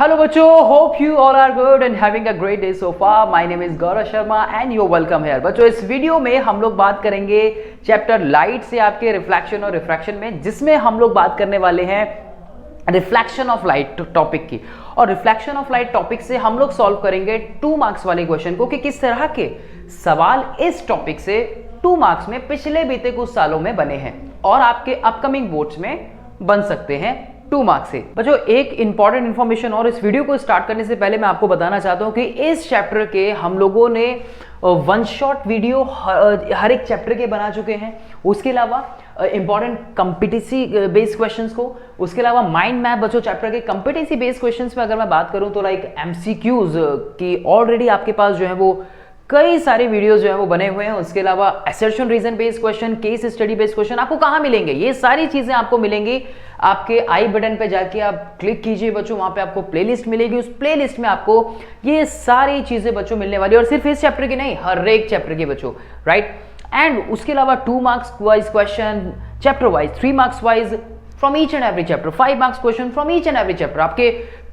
Hello बच्चों, hope you all are good and having a great day so far. My name is Gaurav Sharma and you're welcome here. बच्चों इस video में हम लोग बात करेंगे चैप्टर लाइट से आपके रिफ्लेक्शन और रिफ्रैक्शन में, जिसमें हम लोग बात करने वाले हैं रिफ्लेक्शन ऑफ लाइट टॉपिक की। और रिफ्लेक्शन ऑफ लाइट टॉपिक से हम लोग सॉल्व करेंगे 2 मार्क्स वाले क्वेश्चन को कि किस तरह के सवाल इस टॉपिक से 2 मार्क्स में पिछले बीते कुछ सालों में बने हैं और आपके अपकमिंग बोर्ड्स में बन सकते हैं 2 मार्क्स से। बच्चों एक इंपॉर्टेंट इंफॉर्मेशन, और इस वीडियो को स्टार्ट करने से पहले मैं आपको बताना चाहता हूं कि इस चैप्टर के हम लोगों ने 1 शॉट वीडियो हर एक चैप्टर के बना चुके हैं। उसके अलावा इंपॉर्टेंट कॉम्पिटेंसी बेस्ड क्वेश्चंस को, उसके अलावा माइंड मैप बच्चों चैप्टर के कॉम्पिटेंसी बेस्ड क्वेश्चंस में अगर मैं बात करूं तो लाइक एमसीक्यूज की ऑलरेडी आपके पास जो है वो कई सारे वीडियोस जो है वो बने हुए हैं। उसके अलावा assertion reason based question, case study based question आपको कहां मिलेंगे? ये सारी चीजें आपको मिलेंगी आपके आई बटन पे जाके आप क्लिक कीजिए बच्चों, वहां पे आपको प्लेलिस्ट मिलेगी। उस प्लेलिस्ट में आपको ये सारी चीजें बच्चों मिलने वाली, और सिर्फ इस चैप्टर की नहीं, हर एक चैप्टर की बच्चों, राइट। एंड उसके अलावा 2 marks wise question, chapter wise 3 marks wise from each and every chapter, 5 marks question from each and every chapter आपके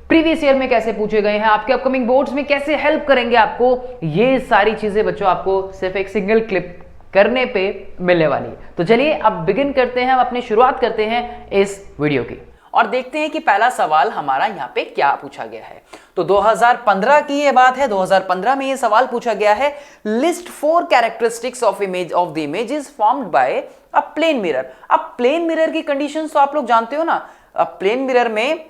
प्रीवियस ईयर में कैसे पूछे गए हैं, आपके अपकमिंग बोर्ड्स में कैसे हेल्प करेंगे आपको, ये सारी चीजें बच्चों आपको सिर्फ एक सिंगल क्लिप करने पे मिलने वाली है। तो चलिए अब बिगिन करते हैं, अपनी शुरुआत करते हैं इस वीडियो की और देखते हैं कि पहला सवाल हमारा यहाँ पे क्या पूछा गया है। तो 2015 की ये बात है। 2015 में ये सवाल पूछा गया है, list 4 characteristics of the image is formed by a plane mirror. अब प्लेन मिरर की कंडीशंस तो आप लोग जानते हो ना। अब प्लेन मिरर में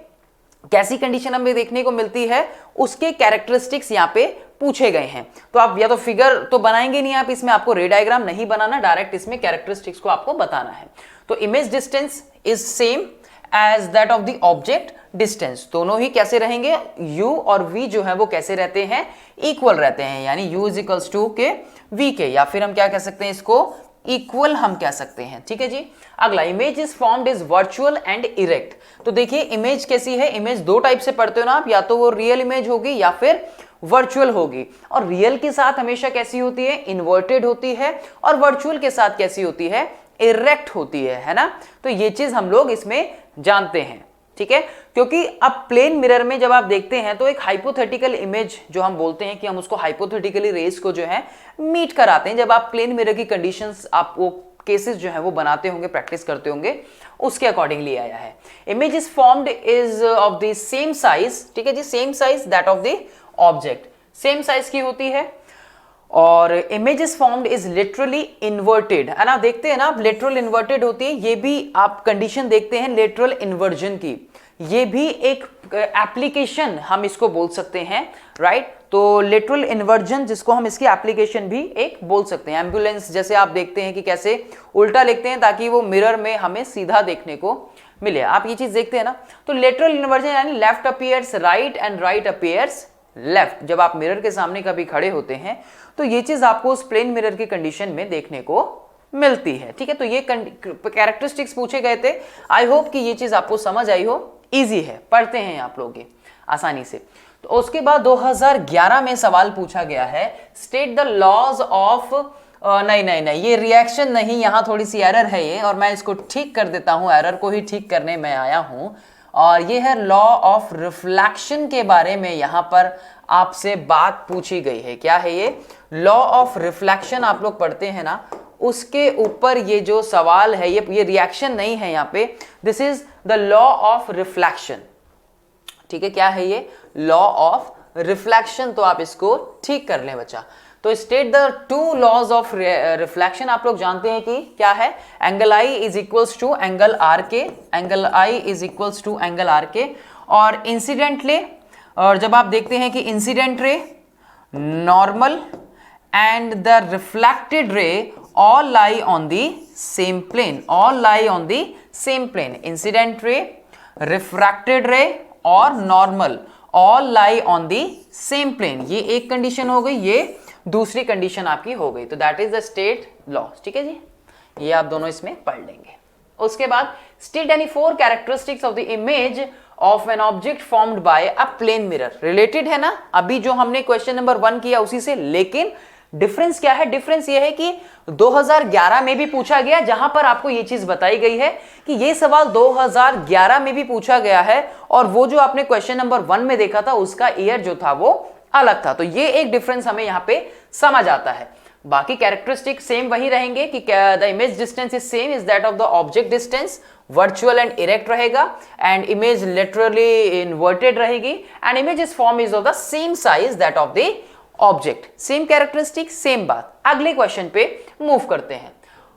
कैसी कंडीशन हमें देखने को मिलती है, उसके कैरेक्टरिस्टिक्स यहाँ पे पूछे गए हैं। तो आप या तो फिगर तो बनाएंगे नहीं, आप इसमें आपको रे डायग्राम नहीं बनाना, डायरेक्ट इसमें कैरेक्टरिस्टिक्स को आपको बताना है। तो image distance is same as that of the object distance. दोनों ही कैसे रहेंगे, u और v जो है वो कैसे रहते हैं, इक्वल रहते हैं, यानी u इज इक्वल्स टू के v के, या फिर हम क्या कह सकते हैं इसको, इक्वल हम कह सकते हैं। ठीक है जी। अगला, image is formed is virtual and erect. तो देखिए इमेज कैसी है, इमेज 2 टाइप से पढ़ते हो ना आप, या तो वो रियल इमेज होगी या फिर वर्चुअल होगी। और रियल के साथ हमेशा कैसी होती है, इन्वर्टेड होती है, और वर्चुअल के साथ कैसी होती है, इरेक्ट होती है ना। तो ये चीज हम लोग इसमें जानते हैं, ठीक है। क्योंकि अब प्लेन मिरर में जब आप देखते हैं तो एक हाइपोथेटिकल इमेज जो हम बोलते हैं कि हम उसको हाइपोथेटिकली रेस को जो है मीट कराते हैं। जब आप प्लेन मिरर की कंडीशंस, आप वो केसेस जो है वो बनाते होंगे, प्रैक्टिस करते होंगे, उसके अकॉर्डिंगली आया है। Image is formed is of the same size, ठीक है जी, same size that of the object, same size की होती है। और image is formed is literally inverted, है ना। देखते हैं ना आप, लिटरल इन्वर्टेड होती है। ये भी आप कंडीशन देखते हैं लिटरल इन्वर्जन की, ये भी एक एप्लीकेशन हम इसको बोल सकते हैं, राइट। तो लिटरल इन्वर्जन जिसको हम इसकी एप्लीकेशन भी एक बोल सकते हैं। एम्बुलेंस जैसे आप देखते हैं कि कैसे उल्टा लिखते हैं ताकि वो मिरर में हमें सीधा देखने को मिले, आप ये चीज देखते हैं ना। तो लिटरल इन्वर्जन यानी left appears right and right appears left. जब आप मिरर के सामने कभी खड़े होते हैं तो ये चीज आपको उस प्लेन मिरर की कंडीशन में देखने को मिलती है, ठीक है। तो ये कैरेक्टरिस्टिक्स पूछे गए थे। आई होप कि ये चीज आपको समझ आई हो, इजी है, पढ़ते हैं आप लोग ये आसानी से। तो उसके बाद 2011 में सवाल पूछा गया है, स्टेट द लॉज ऑफ नहीं, ये रिएक्शन नहीं, यहां थोड़ी सी एरर है ये, और मैं इसको ठीक कर देता हूं, एरर को ही ठीक करने में आया हूं। और ये है लॉ ऑफ रिफ्लेक्शन के बारे में यहां पर आपसे बात पूछी गई है। क्या है ये? लॉ ऑफ रिफ्लेक्शन आप लोग पढ़ते हैं ना, उसके ऊपर ये जो सवाल है, ये रिएक्शन नहीं है यहाँ पे, this is the law of reflection, ठीक है। क्या है ये? Law of reflection. तो आप इसको ठीक कर लें बच्चा। तो state the 2 laws of reflection. आप लोग जानते हैं कि क्या है, angle i is equals to angle r के, angle i is equals to angle r के। और इंसिडेंट रे, और जब आप देखते हैं कि incident ray, normal and the reflected ray all lie on the same plane, all lie on the same plane, incident ray, refracted ray और normal all lie on the same plane। ये एक condition हो गई, ये दूसरी condition आपकी हो गई। तो that is the state law, ठीक है जी। ये आप दोनों इसमें पढ़ लेंगे। उसके बाद state any 4 characteristics of the image of an object formed by a plane mirror. Related है ना, अभी जो हमने क्वेश्चन नंबर 1 किया उसी से, लेकिन डिफरेंस क्या है? डिफरेंस ये है कि 2011 में भी पूछा गया, जहां पर आपको ये चीज बताई गई है कि ये सवाल 2011 में भी पूछा गया है, और वो जो आपने क्वेश्चन नंबर 1 में देखा था उसका ईयर जो था वो अलग था। तो ये एक डिफरेंस हमें यहां पे समझ आता है। बाकी कैरेक्टरिस्टिक सेम वही रहेंगे कि the image distance is same is that of the object distance, virtual and erect रहेगा, एंड इमेज लिटरली इन्वर्टेड रहेगी, and image form is of the same size that of the object. Same characteristic, same बात। अगले question पे move करते हैं।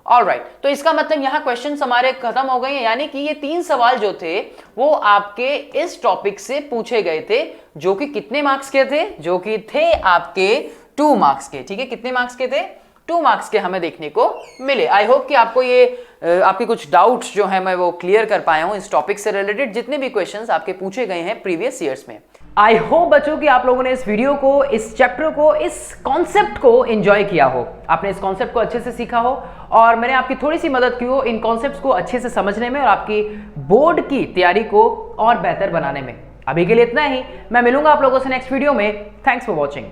Alright, तो इसका मतलब यहां क्वेश्चन हमारे खत्म हो गए हैं, यानी कि ये 3 सवाल जो थे वो आपके इस टॉपिक से पूछे गए थे, जो कि कितने मार्क्स के थे? जो कि थे आपके 2 मार्क्स के। ठीक है, कितने मार्क्स के थे? 2 मार्क्स के हमें देखने को मिले। आई होप कि आपको ये आपके कुछ डाउट्स जो है मैं वो क्लियर कर पाया हूं इस टॉपिक से रिलेटेड, जितने भी क्वेश्चंस आपके पूछे गए हैं प्रीवियस ईयर्स में। आई होप बच्चों कि आप लोगों ने इस वीडियो को, इस चैप्टर को, इस कॉन्सेप्ट को एंजॉय किया हो, आपने इस कॉन्सेप्ट को अच्छे से सीखा हो, और मैंने आपकी थोड़ी सी मदद की हो इन कॉन्सेप्ट्स को अच्छे से समझने में और आपकी बोर्ड की तैयारी को और बेहतर बनाने में। अभी के लिए इतना ही, मैं मिलूंगा आप लोगों से नेक्स्ट वीडियो में। Thanks for watching.